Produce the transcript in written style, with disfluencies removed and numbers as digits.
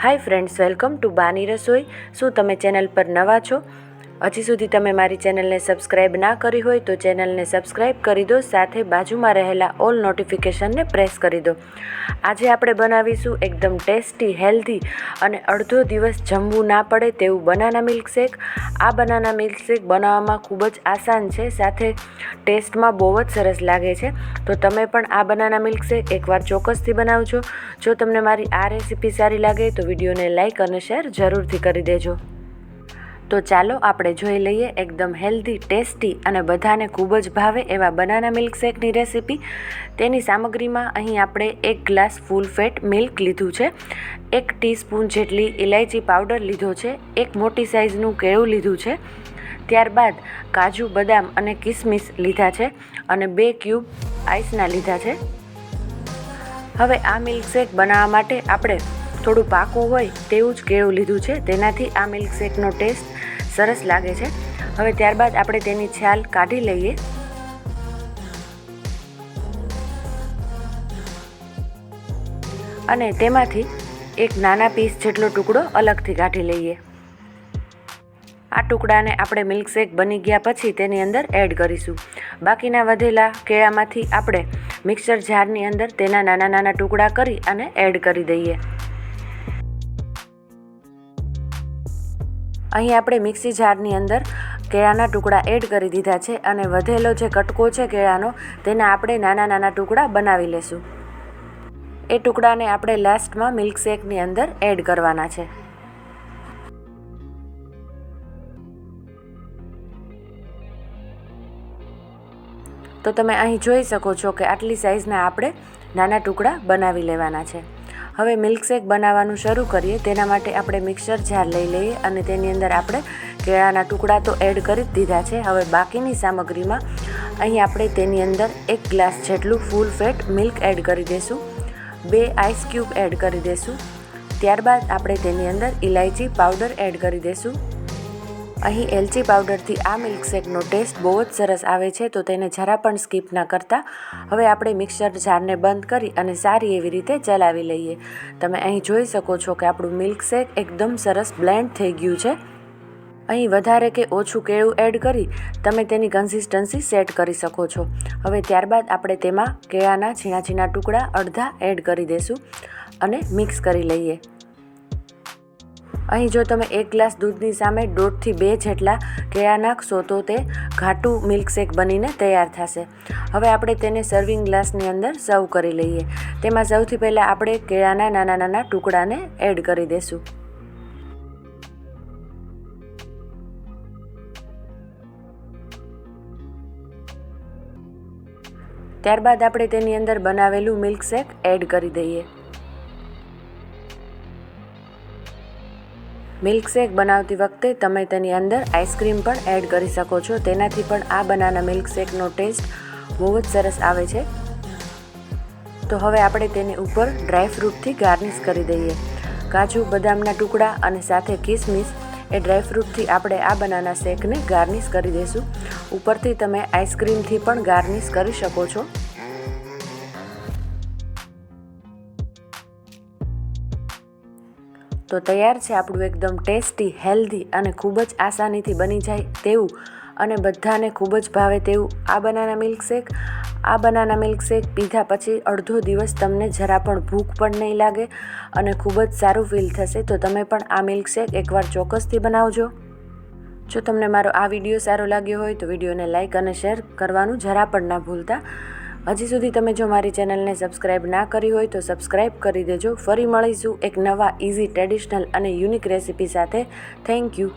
Hi friends, welcome to બાની રસોઈ. શું તમે ચેનલ પર નવા છો? હજી સુધી તમે મારી ચેનલને સબસ્ક્રાઈબ ના કરી હોય તો ચેનલને સબસ્ક્રાઈબ કરી દો, સાથે બાજુમાં રહેલા ઓલ નોટિફિકેશનને પ્રેસ કરી દો. આજે આપણે બનાવીશું એકદમ ટેસ્ટી, હેલ્ધી અને અડધો દિવસ જમવું ના પડે તેવું બનાના મિલ્કશેક. આ બનાના મિલ્કશેક બનાવવામાં ખૂબ જ આસાન છે, સાથે ટેસ્ટમાં બહુ જ સરસ લાગે છે. તો તમે પણ આ બનાના મિલ્કશેક એકવાર ચોક્કસથી બનાવજો. જો તમને મારી આ રેસીપી સારી લાગે તો વિડીયોને લાઇક અને શેર જરૂરથી કરી દેજો. તો ચાલો આપણે જોઈ લઈએ એકદમ હેલ્ધી, ટેસ્ટી અને બધાને ખૂબ જ ભાવે એવા બનાના મિલ્કશેકની રેસીપી. તેની સામગ્રીમાં અહીં આપણે 1 ગ્લાસ ફૂલ ફેટ મિલ્ક લીધું છે, 1 ટીસ્પૂન જેટલી ઇલાયચી પાવડર લીધો છે, 1 મોટી સાઇઝનું કેળું લીધું છે, ત્યારબાદ કાજુ, બદામ અને કિસમિસ લીધા છે અને 2 ક્યુબ આઈસના લીધા છે. હવે આ મિલ્કશેક બનાવવા માટે આપણે થોડું પાકું હોય તેવું જ કેળું લીધું છે, તેનાથી આ મિલ્કશેકનો ટેસ્ટ સરસ લાગે છે. હવે ત્યારબાદ આપણે તેની છાલ કાઢી લઈએ અને તેમાંથી એક નાના પીસ જેટલો ટુકડો અલગથી કાઢી લઈએ. આ ટુકડાને આપણે મિલ્કશેક બની ગયા પછી તેની અંદર એડ કરીશું. બાકીના વધેલા કેળામાંથી આપણે મિક્સર જારની અંદર તેના નાના નાના ટુકડા કરી અને એડ કરી દઈએ. અહીં આપણે મિક્સી જારની અંદર કેળાના ટુકડા એડ કરી દીધા છે અને વધેલો જે કટકો છે કેળાનો તેના આપણે નાના નાના ટુકડા બનાવી લેશું. એ ટુકડાને આપણે લાસ્ટમાં મિલ્કશેકની અંદર એડ કરવાના છે. તો તમે અહીં જોઈ શકો છો કે આટલી સાઇઝના આપણે નાના ટુકડા બનાવી લેવાના છે. હવે મિલ્કશેક બનાવવાનું શરૂ કરીએ. તેના માટે આપણે મિક્સર જાર લઈ લઈએ અને તેની અંદર આપણે કેળાના ટુકડા તો એડ કરી જ દીધા છે. હવે બાકીની સામગ્રીમાં અહીં આપણે તેની અંદર 1 ગ્લાસ જેટલું ફૂલ ફેટ મિલ્ક એડ કરી દઈશું, 2 આઈસ ક્યુબ એડ કરી દઈશું, ત્યારબાદ આપણે તેની અંદર ઇલાયચી પાવડર એડ કરી દઈશું. અહીં એલચી પાવડરથી આ મિલ્કશેકનો ટેસ્ટ બહુ જ સરસ આવે છે, તો તેને જરા પણ સ્કીપ ના કરતા હવે આપણે મિક્સર જારને બંધ કરી અને સારી એવી રીતે ચલાવી લઈએ. તમે અહીં જોઈ શકો છો કે આપણું મિલ્કશેક એકદમ સરસ બ્લેન્ડ થઈ ગયું છે. અહીં વધારે કે ઓછું કેળું એડ કરી તમે તેની કન્સિસ્ટન્સી સેટ કરી શકો છો. હવે ત્યારબાદ આપણે તેમાં કેળાના ઝીણા ઝીણા ટુકડા અડધા એડ કરી દઈશું અને મિક્સ કરી લઈએ. અહીં જો તમે 1 ગ્લાસ દૂધની સામે 1.5 થી 2 જેટલા કેળા નાખશો તો તે ઘાટું મિલ્કશેક બનીને તૈયાર થશે. હવે આપણે તેને સર્વિંગ ગ્લાસની અંદર સર્વ કરી લઈએ. તેમાં સૌથી પહેલાં આપણે કેળાના નાના નાના ટુકડાને એડ કરી દઈશું. ત્યારબાદ આપણે તેની અંદર બનાવેલું મિલ્કશેક એડ કરી દઈએ. મિલ્કશેક બનાવતી વખતે તમે તેની અંદર આઈસ્ક્રીમ પણ એડ કરી શકો છો, તેનાથી પણ આ બનાના મિલ્કશેકનો ટેસ્ટ બહુ જ સરસ આવે છે. તો હવે આપણે તેને ઉપર ડ્રાયફ્રૂટથી ગાર્નિશ કરી દઈએ. કાજુ, બદામના ટુકડા અને સાથે કિસમિસ એ ડ્રાયફ્રૂટથી આપણે આ બનાના શેકને ગાર્નિશ કરી દઈશું. ઉપરથી તમે આઈસ્ક્રીમથી પણ ગાર્નિશ કરી શકો છો. તો તૈયાર છે આપણું એકદમ ટેસ્ટી, હેલ્ધી અને ખૂબ જ આસાનીથી બની જાય તેવું અને બધાને ખૂબ જ ભાવે તેવું આ બનાના મિલ્કશેક. આ બનાના મિલ્કશેક પીધા પછી અડધો દિવસ તમને જરા પણ ભૂખ પણ નહીં લાગે અને ખૂબ જ સારું ફીલ થશે. તો તમે પણ આ મિલ્કશેક એકવાર ચોક્કસથી બનાવજો. જો તમને મારો આ વિડીયો સારો લાગ્યો હોય તો વિડીયોને લાઇક અને શેર કરવાનું જરા પણ ના ભૂલતા. હજી સુધી તમે જો મારી ચેનલને સબસ્ક્રાઈબ ના કરી હોય તો સબસ્ક્રાઈબ કરી દેજો. ફરી મળીશું એક નવા ઇઝી, ટ્રેડિશનલ અને યુનિક રેસીપી સાથે. Thank you.